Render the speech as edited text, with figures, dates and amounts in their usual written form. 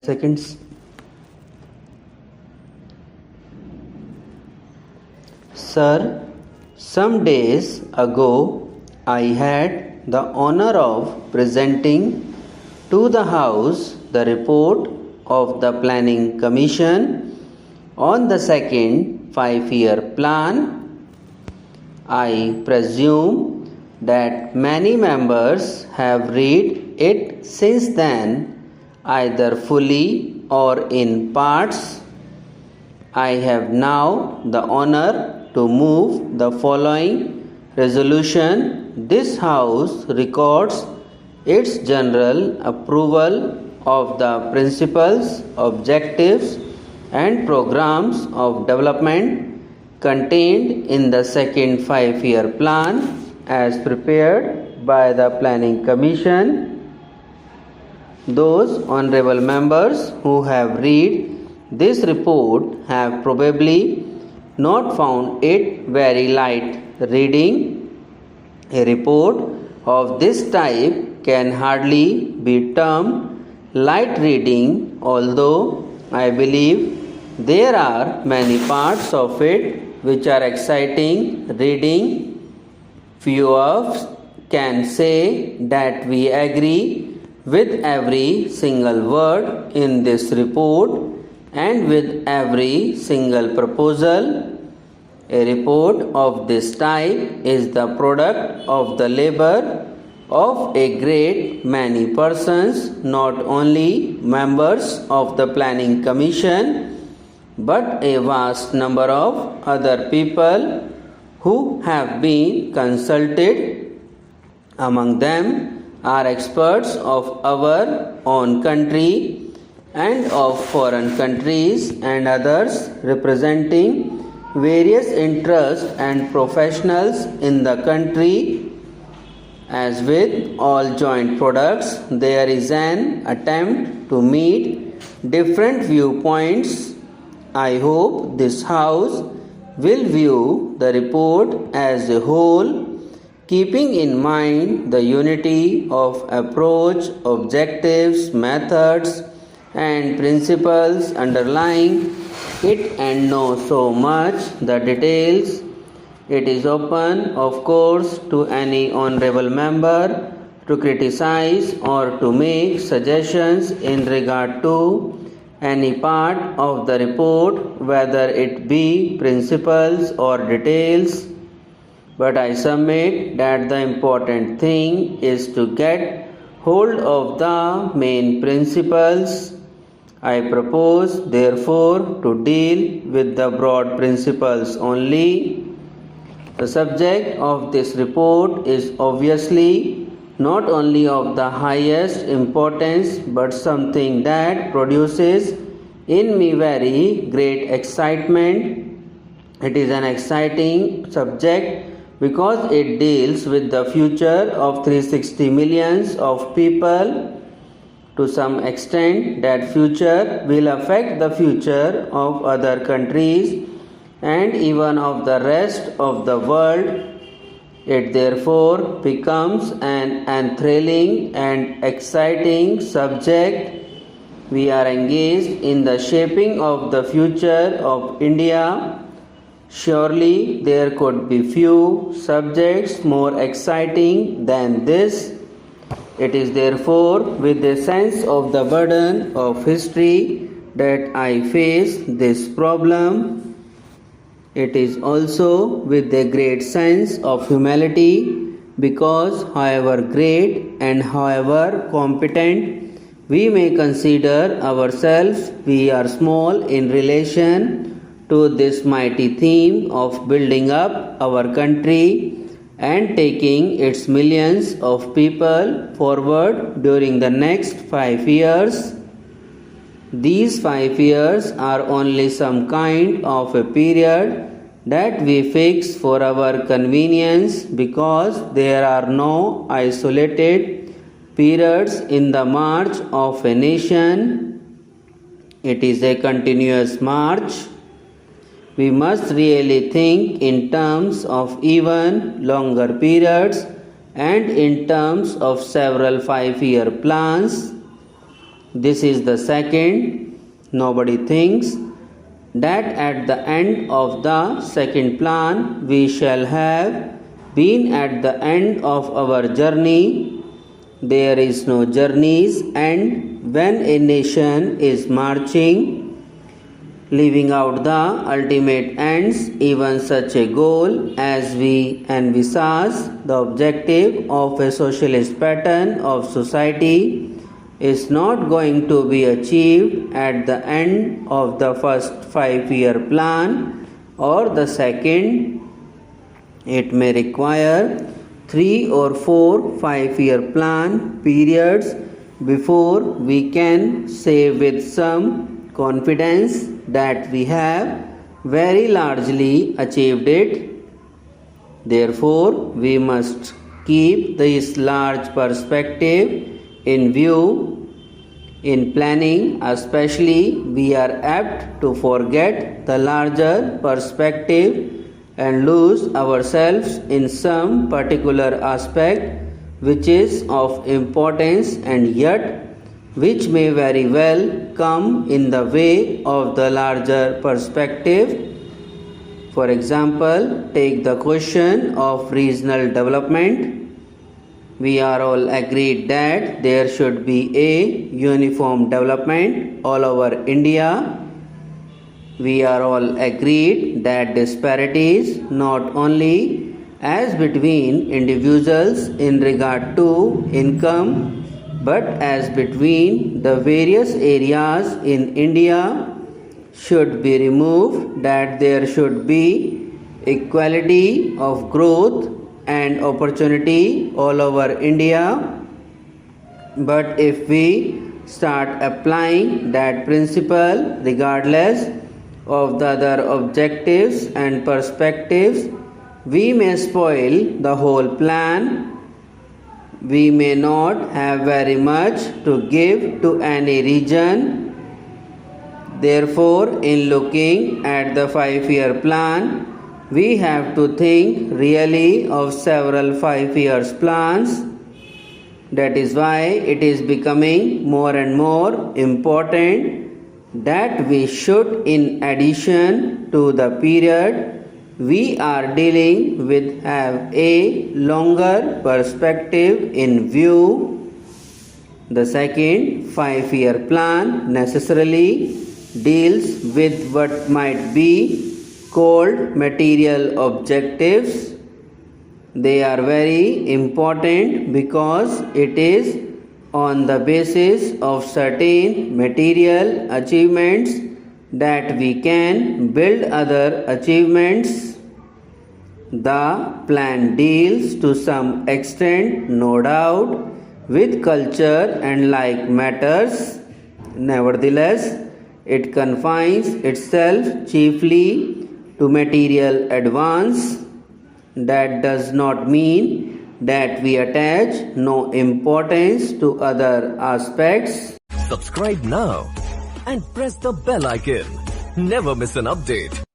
seconds. Sir, some days ago I had the honor of presenting to the House the report of the Planning Commission on the second 5-year plan. I presume that many members have read it since then, either fully or in parts. I have now the honor to move the following resolution. This House records its general approval of the principles, objectives, and programs of development contained in the second 5-year plan as prepared by the Planning Commission. Those honorable members who have read this report have probably not found it very light reading. A report of this type can hardly be termed light reading, although I believe there are many parts of it which are exciting reading. Few of us can say that we agree with every single word in this report and with every single proposal. A report of this type is the product of the labor of a great many persons, not only members of the Planning Commission, but a vast number of other people who have been consulted. Among them are experts of our own country and of foreign countries and others representing various interests and professionals in the country. As with all joint products, there is an attempt to meet different viewpoints. I hope this House will view the report as a whole, keeping in mind the unity of approach, objectives, methods, and principles underlying it, and know so much the details. It is open, of course, to any honorable member to criticize or to make suggestions in regard to any part of the report, whether it be principles or details. But I submit that the important thing is to get hold of the main principles. I propose, therefore, to deal with the broad principles only. The subject of this report is obviously not only of the highest importance, but something that produces in me very great excitement. It is an exciting subject because it deals with the future of 360 millions of people. To some extent, that future will affect the future of other countries and even of the rest of the world. It therefore becomes an enthralling and exciting subject. We are engaged in the shaping of the future of India. Surely there could be few subjects more exciting than this. It is therefore with a sense of the burden of history that I face this problem. It is also with a great sense of humility, because however great and however competent we may consider ourselves, we are small in relation to this mighty theme of building up our country and taking its millions of people forward during the next 5 years. These 5 years are only some kind of a period that we fix for our convenience, because there are no isolated periods in the march of a nation. It is a continuous march. We must really think in terms of even longer periods and in terms of several 5-year plans. This is the second. Nobody thinks that at the end of the second plan we shall have been at the end of our journey. There is no journey's end when a nation is marching, leaving out the ultimate ends. Even such a goal as we envisage, the objective of a socialist pattern of society, is not going to be achieved at the end of the first 5-year plan or the second. It may require 3 or 4 5-year plan periods before we can say with some confidence that we have very largely achieved it. Therefore, we must keep this large perspective in view. In planning, especially, we are apt to forget the larger perspective and lose ourselves in some particular aspect which is of importance and yet which may very well come in the way of the larger perspective. For example, take the question of regional development. We are all agreed that there should be a uniform development all over India. We are all agreed that disparities, not only as between individuals in regard to income, but as between the various areas in India, should be removed, that there should be equality of growth and opportunity all over India. But if we start applying that principle regardless of the other objectives and perspectives, we may spoil the whole plan. We may not have very much to give to any region. Therefore, in looking at the 5-year plan, we have to think really of several 5-year plans. That is why it is becoming more and more important that we should, in addition to the period we are dealing with, have a longer perspective in view. The second 5-year plan necessarily deals with what might be called material objectives. They are very important because it is on the basis of certain material achievements that we can build other achievements. The plan deals to some extent, no doubt, with culture and like matters. Nevertheless, it confines itself chiefly to material advance. That does not mean that we attach no importance to other aspects. Subscribe now and press the bell icon. Never miss an update.